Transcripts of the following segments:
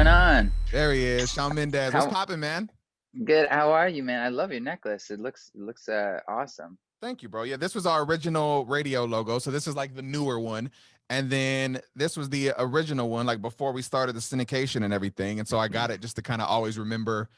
going on? There he is, Shawn Mendes. What's How poppin', man? good? How are you, man? I love your necklace. It looks awesome. Thank you, bro. Yeah, this was our original radio logo. So this is like the newer one. And then this was the original one, like before we started the syndication and everything. And so I got it just to kind of always remember,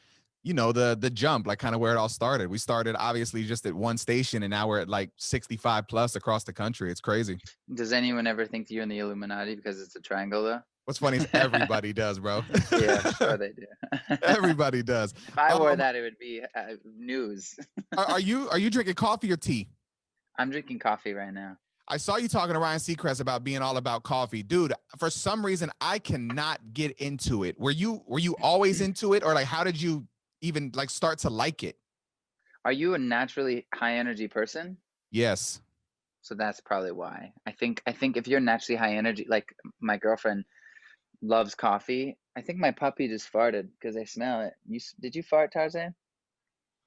the jump, like kind of where it all started. We started obviously just at one station and now we're at like 65 plus across the country. It's crazy. Does anyone ever think you're in the Illuminati because it's a triangle, What's funny is though? everybody does, bro. Yeah, I'm sure they do. Everybody does. If I wore Um, that, it would be news. are you drinking coffee or tea? I'm drinking coffee right now. I saw you talking to Ryan Seacrest about being all about coffee. Dude, for some reason I cannot get into it. Were you always into it, or like how did you even like start to like it? Are you a naturally high energy person? Yes. So that's probably why. I think if you're naturally high energy, like my girlfriend loves coffee. I think my puppy just farted because I smell it. Did you fart, Tarzan?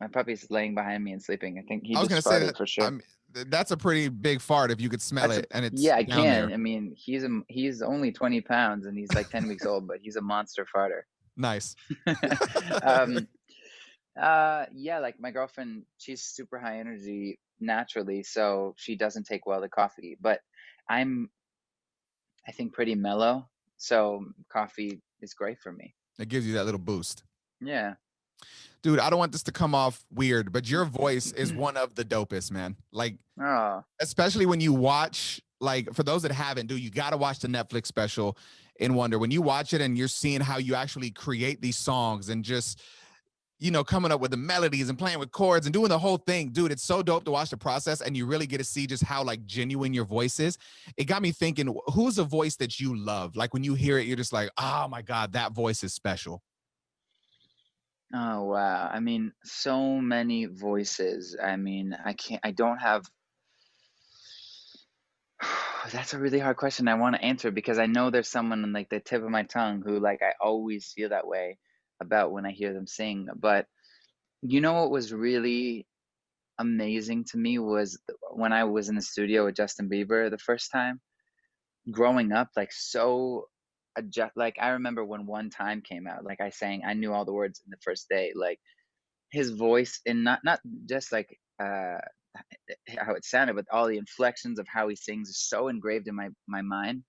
My puppy's laying behind me and sleeping. I think he I was just gonna say farted that for sure. that's a pretty big fart if you could smell That's a it and it's Yeah, I down can. there. I mean, he's only 20 pounds and he's like 10 weeks old, but he's a monster farter. Nice. um, yeah, like my girlfriend, she's super high energy naturally, so she doesn't take well to coffee. But I'm, I think, pretty mellow, so coffee is great for me. It gives you that little boost. Yeah. Dude, I don't want this to come off weird, but your voice is one of the dopest, man. Like Oh, especially when you watch, like for those that haven't, dude, you got to watch the Netflix special in Wonder. When you watch it and you're seeing how you actually create these songs and just coming up with the melodies and playing with chords and doing the whole thing, dude, it's so dope to watch the process and you really get to see just how like genuine your voice is. It got me thinking, who's a voice that you love? Like when you hear it, you're just like, oh my God, that voice is special. oh wow. I mean, so many voices. I mean, I don't have that's a really hard question. I want to answer because I know there's someone on like the tip of my tongue who like I always feel that way about when I hear them sing. But you know what was really amazing to me was when I was in the studio with Justin Bieber the first time. Growing up, like so adjust like I remember when One Time came out, like I sang, I knew all the words in the first day. Like his voice and not just like how it sounded, but all the inflections of how he sings is so engraved in my mind.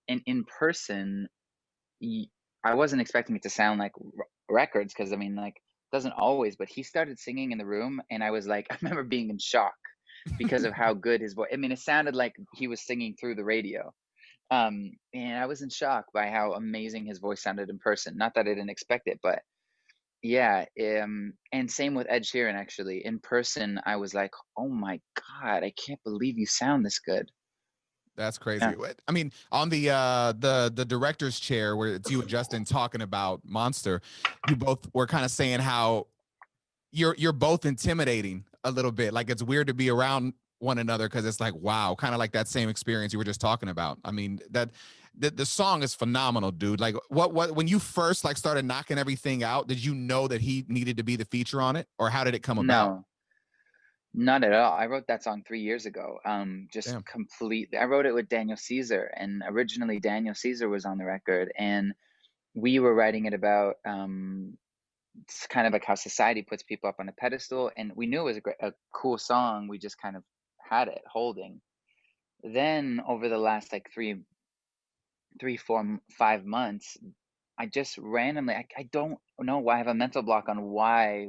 And in person, y- I wasn't expecting it to sound like records because I mean, like, doesn't always. But he started singing in the room, and I was like, I remember being in shock because of how good his voice. I mean, it sounded like he was singing through the radio. And I was in shock by how amazing his voice sounded in person. Not that I didn't expect it, but yeah. And same with Ed Sheeran. Actually, in person, I was like, oh my god, I can't believe you sound this good. That's crazy. Yeah. I mean, on the director's chair where it's you and Justin talking about Monster, you both were kind of saying how you're both intimidating a little bit. Like it's weird to be around one another because it's like wow, kind of like that same experience you were just talking about. I mean, the song is phenomenal, dude. Like what when you first like started knocking everything out, did you know that he needed to be the feature on it, or how did it come about? No, not at all. I wrote that song 3 years ago. Just Damn. completely. I wrote it with Daniel Caesar, and originally Daniel Caesar was on the record, and we were writing it about it's kind of like how society puts people up on a pedestal, and we knew it was a cool song. We just kind of had it holding. Then over the last like 5 months, I just randomly, I don't know why I have a mental block on why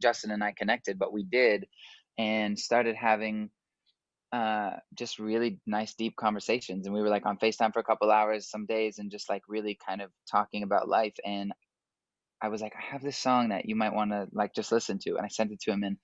Justin and I connected, but we did, and started having just really nice deep conversations. And we were like on FaceTime for a couple hours some days and just like really kind of talking about life. And I was like, I have this song that you might want to like just listen to. And I sent it to him and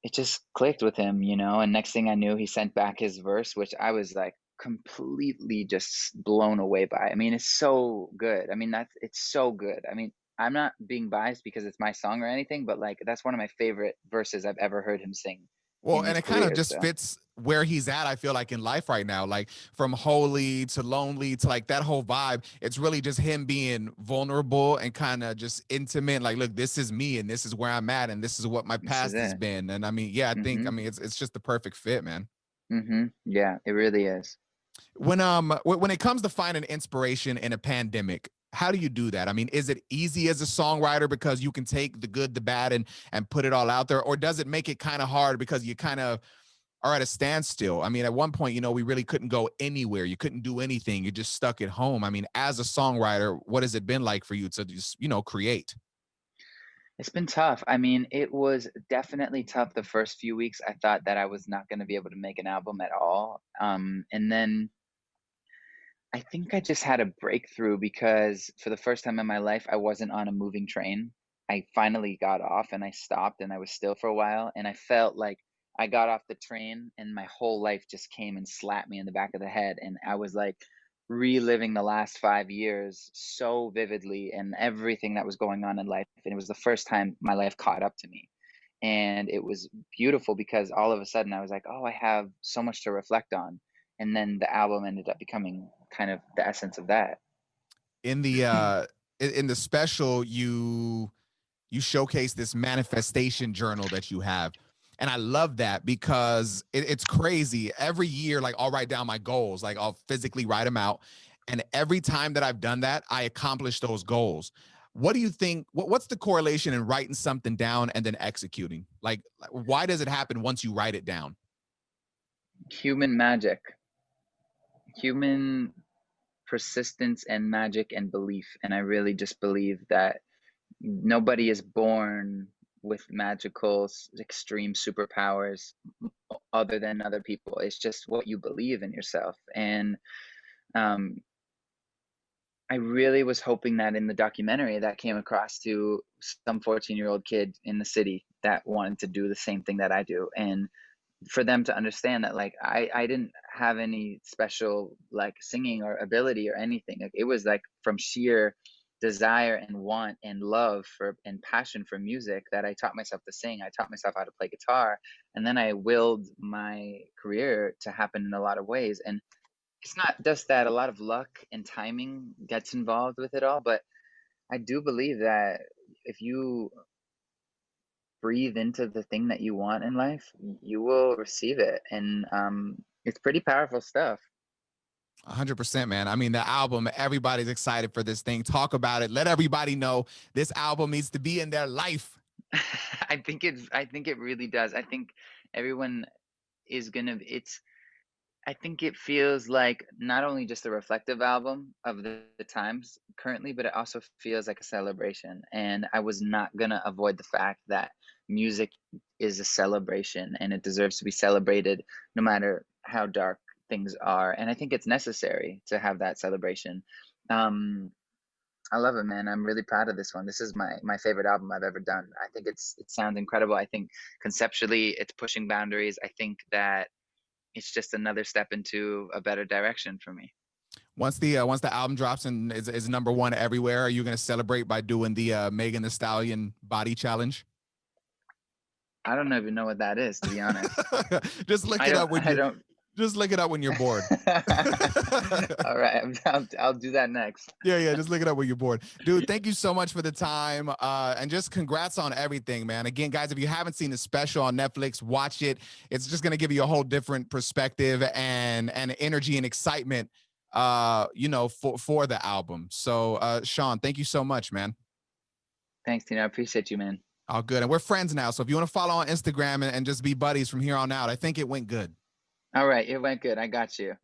it just clicked with him, you know. And next thing I knew, he sent back his verse, which I was like completely just blown away by. I mean, it's so good. I mean, it's so good. I mean, I'm not being biased because it's my song or anything, but like that's one of my favorite verses I've ever heard him sing Well, in and his it kind of career. just So fits where he's at, I feel like, in life right now. Like from holy to lonely to like that whole vibe. It's really just him being vulnerable and kind of just intimate. Like, look, this is me and this is where I'm at and this is what my this is past has it. been. And I mean, yeah, I Mm-hmm. mean, it's just the perfect fit, man. Mm-hmm. Yeah, it really is. When it comes to finding inspiration in a pandemic, how do you do that? I mean, is it easy as a songwriter because you can take the good, the bad, and put it all out there, or does it make it kind of hard because you kind of are at a standstill? I mean, at one point, we really couldn't go anywhere. You couldn't do anything. You're just stuck at home. I mean, as a songwriter, what has it been like for you to just, create? It's been tough. I mean, it was definitely tough the first few weeks. I thought that I was not going to be able to make an album at all. And then I think I just had a breakthrough because for the first time in my life, I wasn't on a moving train. I finally got off and I stopped and I was still for a while. And I felt like I got off the train and my whole life just came and slapped me in the back of the head. And I was like reliving the last 5 years so vividly and everything that was going on in life. And it was the first time my life caught up to me. And it was beautiful because all of a sudden I was like, oh, I have so much to reflect on. And then the album ended up becoming kind of the essence of that. In the in the special, you showcase this manifestation journal that you have. And I love that because it's crazy. Every year, like I'll write down my goals, like I'll physically write them out. And every time that I've done that, I accomplish those goals. What do you think? What's the correlation in writing something down and then executing? Like, why does it happen once you write it down? Human magic, human persistence and magic and belief. And I really just believe that nobody is born with magical, extreme superpowers other than other people. It's just what you believe in yourself. And um, I really was hoping that in the documentary that came across to some 14-year-old kid in the city that wanted to do the same thing that I do. And for them to understand that like I didn't have any special like singing or ability or anything. Like it was like from sheer desire and want and love for and passion for music that I taught myself to sing. I taught myself how to play guitar, and then I willed my career to happen in a lot of ways. And it's not just that, a lot of luck and timing gets involved with it all, but I do believe that if you breathe into the thing that you want in life, you will receive it. And it's pretty powerful stuff. 100%, man. I mean, the album, everybody's excited for this thing. Talk about it. Let everybody know this album needs to be in their life. I think it really does. I think everyone is gonna it's I think it feels like not only just a reflective album of the times currently, but it also feels like a celebration. And I was not gonna avoid the fact that music is a celebration and it deserves to be celebrated no matter how dark things are. And I think it's necessary to have that celebration. Um, I love it, man. I'm really proud of this one. This is my favorite album I've ever done. I think it sounds incredible. I think conceptually it's pushing boundaries. I think that it's just another step into a better direction for me. Once the album drops and is number one everywhere, are you going to celebrate by doing the Megan the Stallion body challenge? I don't even know what that is, to be honest. Just look I it don't. up when I you don't. just look it up when you're bored. All right, I'll do that next. Yeah, just look it up when you're bored. Dude, thank you so much for the time. And just congrats on everything, man. Again, guys, if you haven't seen the special on Netflix, watch it. It's just gonna give you a whole different perspective and energy and excitement for the album. So Shawn, thank you so much, man. Thanks, Tina. I appreciate you, man. All good. And we're friends now. So if you want to follow on Instagram and just be buddies from here on out, I think it went good. All right, it went good. I got you.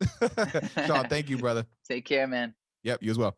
Shawn, thank you, brother. Take care, man. Yep, you as well.